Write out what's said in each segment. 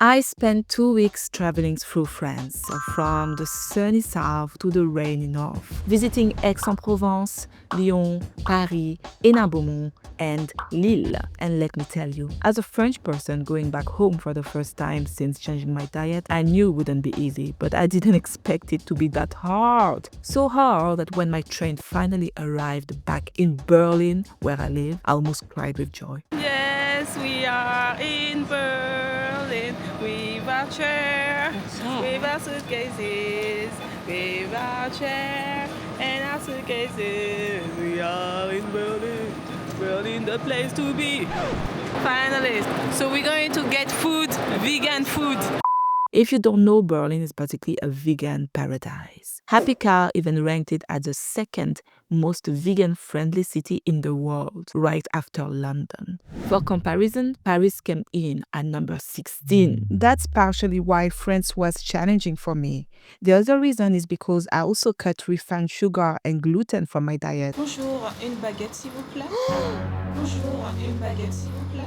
I spent 2 weeks traveling through France, from the sunny south to the rainy north, visiting Aix-en-Provence, Lyon, Paris, Hénin-Beaumont, and Lille. And let me tell you, as a French person going back home for the first time since changing my diet, I knew it wouldn't be easy, but I didn't expect it to be that hard. So hard that when my train finally arrived back in Berlin, where I live, I almost cried with joy. Yes, we are in Berlin with our chair, with our suitcases, with our chair and our suitcases. We are in Berlin, Berlin, the place to be. Finally, so we're going to get food, vegan food. If you don't know, Berlin is basically a vegan paradise. Happy Car even ranked it as the second most vegan-friendly city in the world, right after London. For comparison, Paris came in at number 16. That's partially why France was challenging for me. The other reason is because I also cut refined sugar and gluten from my diet. Bonjour, une baguette s'il vous plaît. Bonjour, une baguette s'il vous plaît.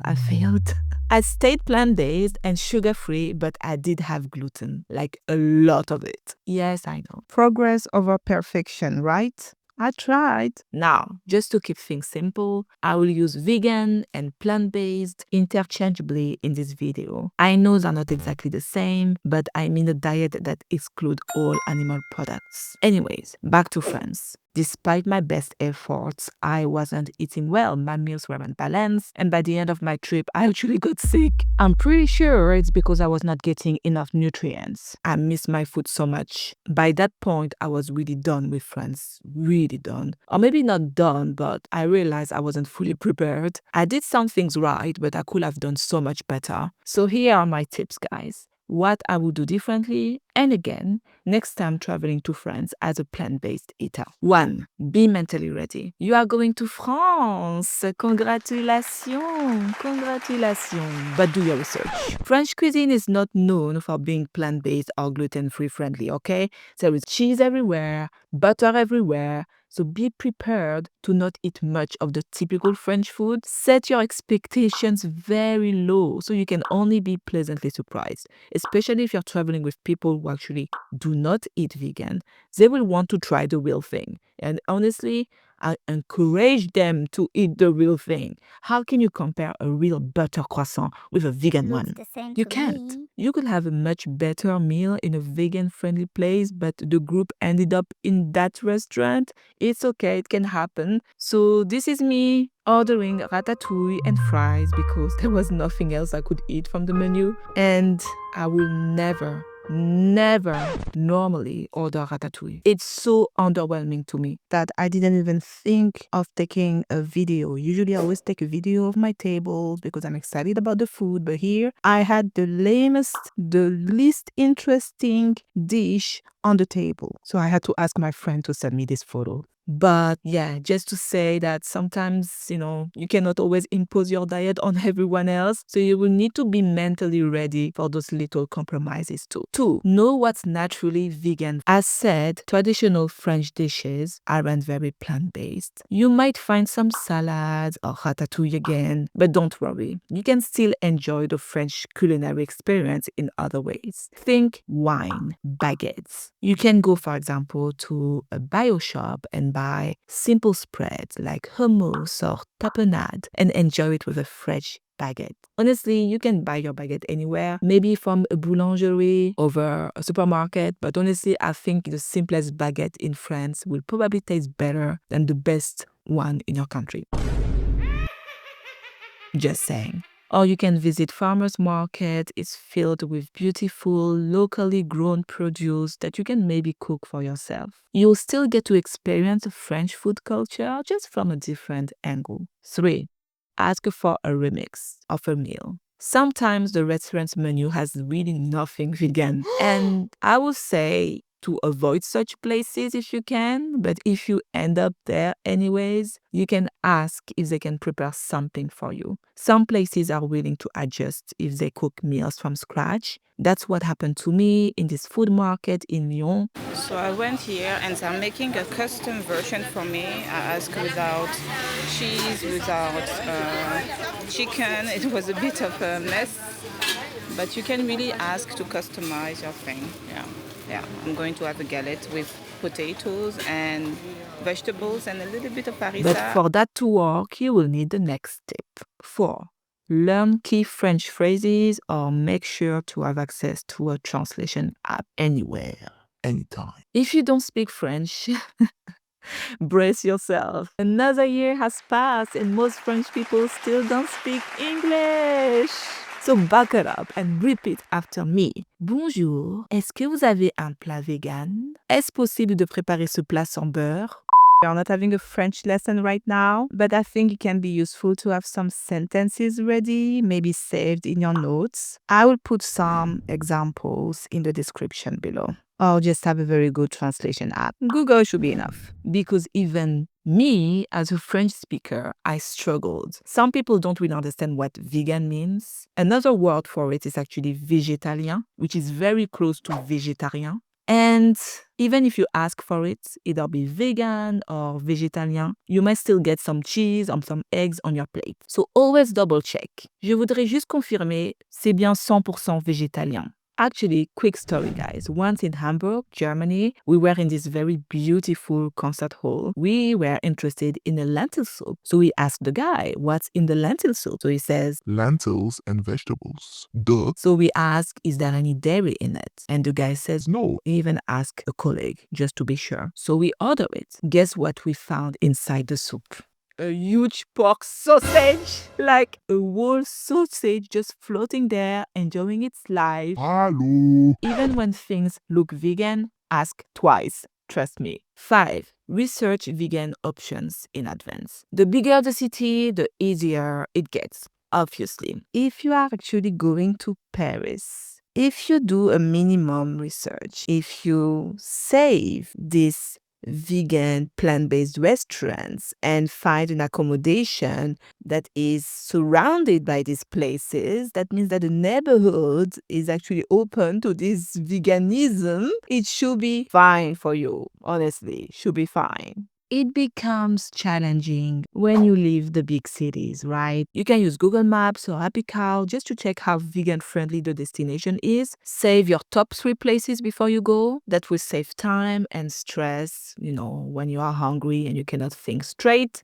I failed. I stayed plant-based and sugar-free, but I did have gluten, like a lot of it. Yes, I know. Progress over perfection, right? I tried. Now, just to keep things simple, I will use vegan and plant-based interchangeably in this video. I know they're not exactly the same, but I mean a diet that excludes all animal products. Anyways, back to France. Despite my best efforts, I wasn't eating well. My meals weren't balanced, and by the end of my trip, I actually got sick. I'm pretty sure it's because I was not getting enough nutrients. I miss my food so much. By that point, I was really done with France. Really done. Or maybe not done, but I realized I wasn't fully prepared. I did some things right, but I could have done so much better. So here are my tips, guys. What I would do differently, and again, next time traveling to France as a plant-based eater. 1. Be mentally ready. You are going to France. Congratulations. Congratulations. But do your research. French cuisine is not known for being plant-based or gluten-free friendly, okay? There is cheese everywhere, butter everywhere, so be prepared to not eat much of the typical French food. Set your expectations very low so you can only be pleasantly surprised, especially if you're traveling with people who actually do not eat vegan. They will want to try the real thing. And honestly, I encourage them to eat the real thing. How can you compare a real butter croissant with a vegan one? The same You to can't. me. You could have a much better meal in a vegan-friendly place, but the group ended up in that restaurant. It's okay, it can happen. So this is me ordering ratatouille and fries because there was nothing else I could eat from the menu. And I will never normally order ratatouille. It's so underwhelming to me That I didn't even think of taking a video. Usually I always take a video of my table because I'm excited about the food. But here I had the lamest, the least interesting dish on the table. So I had to ask my friend to send me this photo. But yeah, just to say that sometimes, you cannot always impose your diet on everyone else. So you will need to be mentally ready for those little compromises too. 2. Know what's naturally vegan. As said, traditional French dishes aren't very plant-based. You might find some salads or ratatouille again, but don't worry. You can still enjoy the French culinary experience in other ways. Think wine, baguettes. You can go, for example, to a bio shop and buy simple spreads like hummus or tapenade and enjoy it with a fresh baguette. Honestly, you can buy your baguette anywhere, maybe from a boulangerie over a supermarket, but honestly, I think the simplest baguette in France will probably taste better than the best one in your country. Just saying. Or you can visit farmers market. It's filled with beautiful, locally grown produce that you can maybe cook for yourself. You'll still get to experience French food culture just from a different angle. 3. Ask for a remix of a meal. Sometimes the restaurant's menu has really nothing vegan. And I would say to avoid such places if you can, but if you end up there anyways, you can ask if they can prepare something for you. Some places are willing to adjust if they cook meals from scratch. That's what happened to me in this food market in Lyon. So I went here and they're making a custom version for me. I asked without cheese, without chicken. It was a bit of a mess, but you can really ask to customize your thing. Yeah. I'm going to have a galette with potatoes and vegetables and a little bit of harissa. But for that to work, you will need the next tip. 4. Learn key French phrases or make sure to have access to a translation app anywhere, anytime. If you don't speak French, brace yourself. Another year has passed and most French people still don't speak English. So buckle up and repeat after me. Bonjour, est-ce que vous avez un plat vegan? Est-ce possible de préparer ce plat sans beurre? We are not having a French lesson right now, but I think it can be useful to have some sentences ready, maybe saved in your notes. I will put some examples in the description below. Or just have a very good translation app. Google should be enough. Because even me, as a French speaker, I struggled. Some people don't really understand what vegan means. Another word for it is actually végétalien, which is very close to végétarien. And even if you ask for it, either be vegan or végétalien, you might still get some cheese or some eggs on your plate. So always double check. Je voudrais juste confirmer, c'est bien 100% végétalien. Actually, quick story, guys. Once in Hamburg, Germany, we were in this very beautiful concert hall. We were interested in a lentil soup. So we asked the guy, what's in the lentil soup? So he says, lentils and vegetables. Duh. So we ask, is there any dairy in it? And the guy says, No. We even ask a colleague just to be sure. So we order it. Guess what we found inside the soup? A huge pork sausage, like a whole sausage just floating there, enjoying its life. Hello. Even when things look vegan, ask twice. Trust me. 5. Research vegan options in advance. The bigger the city, the easier it gets, obviously. If you are actually going to Paris, if you do a minimum research, if you save this vegan plant-based restaurants and find an accommodation that is surrounded by these places, that means that the neighborhood is actually open to this veganism. It should be fine for you. Honestly, should be fine. It becomes challenging when you leave the big cities, right? You can use Google Maps or Happy Cow just to check how vegan-friendly the destination is. Save your top 3 places before you go. That will save time and stress, when you are hungry and you cannot think straight.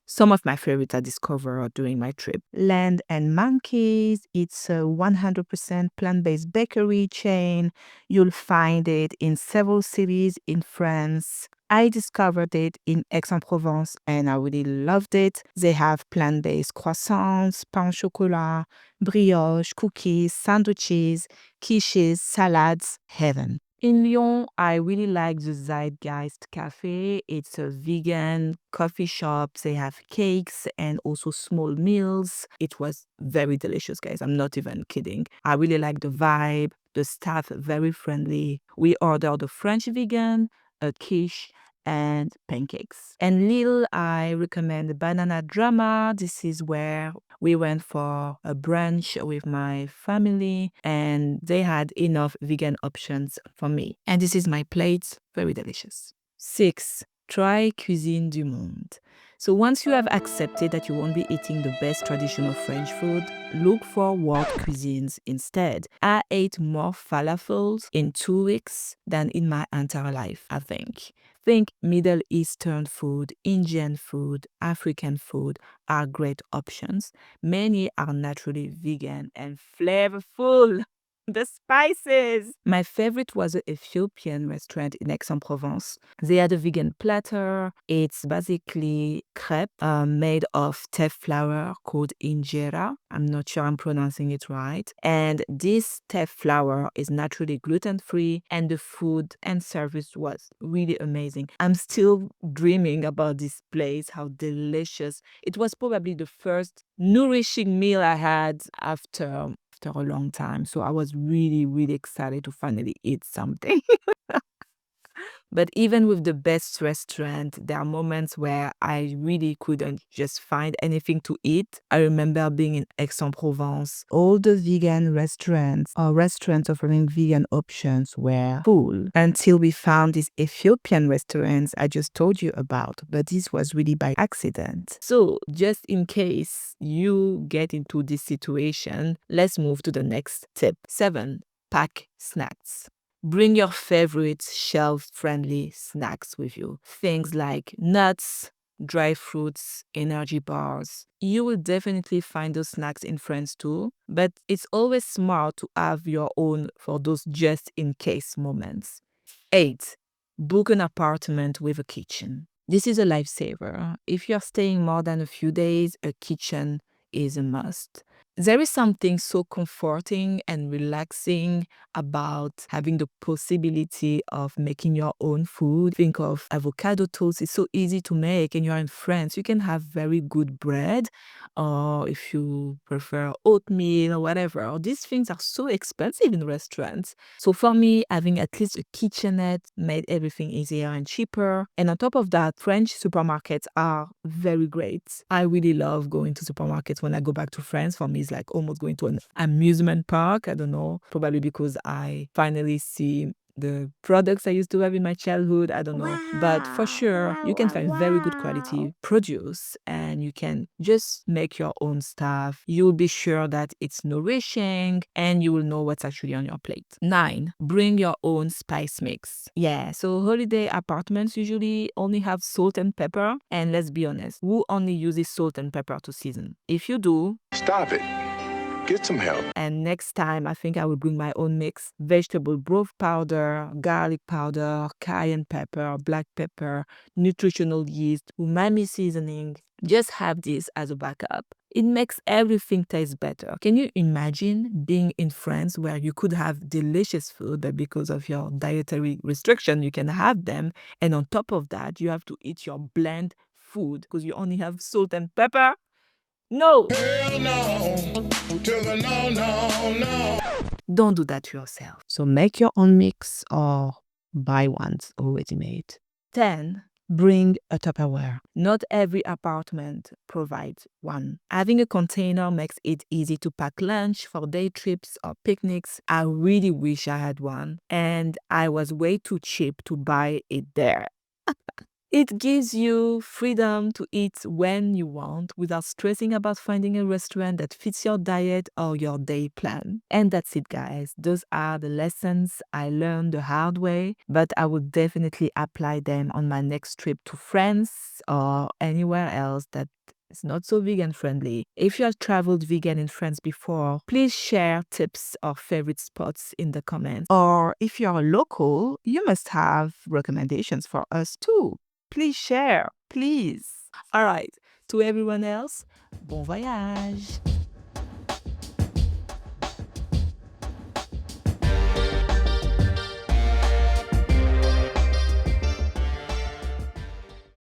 Some of my favorites I discovered during my trip. Land and Monkeys, it's a 100% plant-based bakery chain. You'll find it in several cities in France. I discovered it in Aix-en-Provence and I really loved it. They have plant-based croissants, pain au chocolat, brioche, cookies, sandwiches, quiches, salads, heaven. In Lyon, I really like the Zeitgeist Cafe. It's a vegan coffee shop. They have cakes and also small meals. It was very delicious, guys. I'm not even kidding. I really like the vibe. The staff very friendly. We ordered a French vegan, a quiche, and pancakes. And Lille, I recommend Banana Drama. This is where we went for a brunch with my family and they had enough vegan options for me. And this is my plate, very delicious. 6. Try Cuisine du Monde. So once you have accepted that you won't be eating the best traditional French food, look for world cuisines instead. I ate more falafels in 2 weeks than in my entire life, I think. Think Middle Eastern food, Indian food, African food are great options. Many are naturally vegan and flavorful. The spices! My favorite was an Ethiopian restaurant in Aix-en-Provence. They had a vegan platter. It's basically crepe made of teff flour called injera. I'm not sure I'm pronouncing it right. And this teff flour is naturally gluten-free and the food and service was really amazing. I'm still dreaming about this place, how delicious. It was probably the first nourishing meal I had after after a long time. So I was really, really excited to finally eat something. But even with the best restaurant, there are moments where I really couldn't just find anything to eat. I remember being in Aix-en-Provence. All the vegan restaurants or restaurants offering vegan options were full until we found these Ethiopian restaurants I just told you about. But this was really by accident. So just in case you get into this situation, let's move to the next tip. 7. Pack snacks. Bring your favorite shelf-friendly snacks with you. Things like nuts, dry fruits, energy bars. You will definitely find those snacks in France too, but it's always smart to have your own for those just-in-case moments. 8. Book an apartment with a kitchen. This is a lifesaver. If you're staying more than a few days, a kitchen is a must. There is something so comforting and relaxing about having the possibility of making your own food. Think of avocado toast. It's so easy to make, and you're in France. You can have very good bread, or if you prefer oatmeal or whatever. These things are so expensive in restaurants. So for me, having at least a kitchenette made everything easier and cheaper. And on top of that, French supermarkets are very great. I really love going to supermarkets when I go back to France. For me, it's like almost going to an amusement park. I don't know, probably because I finally see the products I used to have in my childhood. I don't know. But for sure, you can find very good quality produce and you can just make your own stuff. You'll be sure that it's nourishing and you will know what's actually on your plate. 9. Bring your own spice mix. Yeah, so holiday apartments usually only have salt and pepper. And let's be honest, who only uses salt and pepper to season? If you do, Stop it. Get some help. and next time, I think I will bring my own mix. Vegetable broth powder, garlic powder, cayenne pepper, black pepper, nutritional yeast, umami seasoning. Just have this as a backup. It makes everything taste better. Can you imagine being in France where you could have delicious food, but because of your dietary restriction, you can have them. And on top of that, you have to eat your bland food because you only have salt and pepper? No! Hell no. To the no. Don't do that to yourself. So make your own mix or buy ones already made. 10. Bring a Tupperware. Not every apartment provides one. Having a container makes it easy to pack lunch for day trips or picnics. I really wish I had one, and I was way too cheap to buy it there. It gives you freedom to eat when you want without stressing about finding a restaurant that fits your diet or your day plan. And that's it, guys. Those are the lessons I learned the hard way, but I will definitely apply them on my next trip to France or anywhere else that is not so vegan friendly. If you have traveled vegan in France before, please share tips or favorite spots in the comments. Or if you're a local, you must have recommendations for us too. Please share, please. All right, to everyone else, bon voyage.